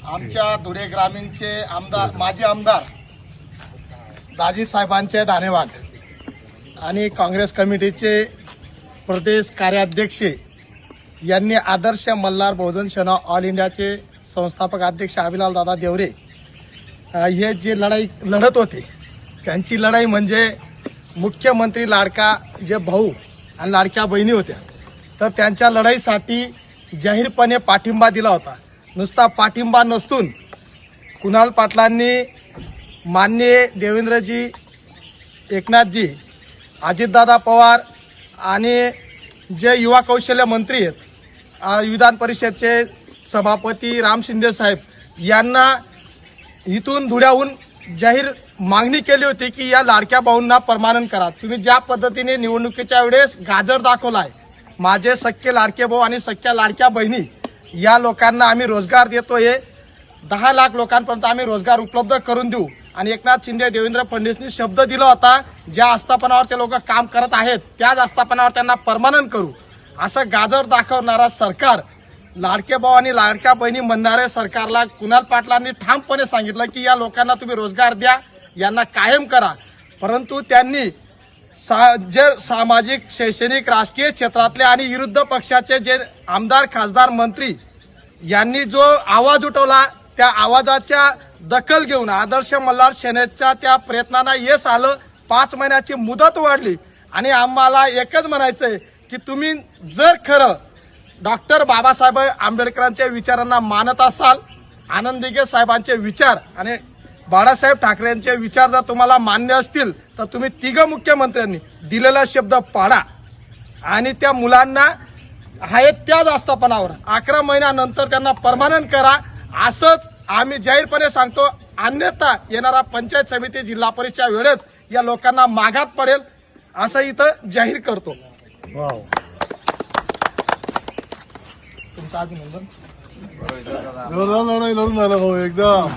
आमच्या धुळे ग्रामीणचे आमदार माजी आमदार दाजी साहेबांचे ढाणेवाग आणि काँग्रेस कमिटीचे प्रदेश कार्याध्यक्ष यांनी आदर्श मल्हार बहुजन सेना ऑल इंडियाचे संस्थापक अध्यक्ष अभिलाल दादा देवरे हे जे लढाई लढत होते त्यांची लढाई म्हणजे मुख्यमंत्री लाडका जे भाऊ आणि लाडक्या बहिणी होत्या तर त्यांच्या लढाईसाठी जाहीरपणे पाठिंबा दिला होता। नुसता पाठिंबा नसून कुणाल पाटलांनी माननीय देवेंद्रजी एकनाथजी अजितदादा पवार आणि जे युवा कौशल्य मंत्री आहेत विधान परिषदचे सभापती राम शिंदे साहेब यांना इथून धुळ्याहून जाहीर मागणी केली होती की या लाडक्या भाऊंना परमानंट करा। तुम्ही ज्या पद्धतीने निवडणुकीच्या वेळेस गाजर दाखवलाय, माझे सख्खे लाडके भाऊ आणि सख्या लाडक्या बहिणी या लोकांना आम्ही रोजगार देतोय, 10 लाख लोकांपर्यंत आम्ही रोजगार उपलब्ध करून देऊ आणि एकनाथ शिंदे देवेंद्र फडणवीसनी शब्द दिला होता ज्या आस्थापनावर ते लोक काम करत आहेत त्याच आस्थापनावर त्यांना परमानंट करू असं गाजर दाखवणारा सरकार, लाडके भाऊ आणि लाडक्या बहिणी म्हणणाऱ्या सरकारला कुणाल पाटलांनी ठामपणे सांगितलं की या लोकांना तुम्ही रोजगार द्या, यांना कायम करा। परंतु त्यांनी जे सामाजिक शैक्षणिक राजकीय क्षेत्रातले आणि विरुद्ध पक्षाचे जे आमदार खासदार मंत्री यांनी जो आवाज उठवला त्या आवाजाच्या दखल घेऊन आदर्श मल्हार सेनेच्या त्या प्रयत्नांना यश आलं। 5 महिन्याची मुदत वाढली आणि आम्हाला एकच म्हणायचंय की तुम्ही जर खरं डॉक्टर बाबासाहेब आंबेडकरांच्या विचारांना मानत असाल, आनंद दिघे साहेबांचे विचार आणि बाळासाहेब ठाकरेंचे विचार जर तुम्हाला मान्य असतील तर तुम्ही तिघं मुख्यमंत्र्यांनी दिलेला शब्द पाळा आणि त्या मुलांना आहेत त्याच आस्थापनावर 11 महिन्यानंतर त्यांना परमानंट करा असंच आम्ही जाहीरपणे सांगतो। अन्यथा येणारा पंचायत समिती जिल्हा परिषदेच्या वेळेत या लोकांना मागात पडेल असं इथं जाहीर करतो। वाव, तुमचं अभिनंदन। लढून झालं एकदम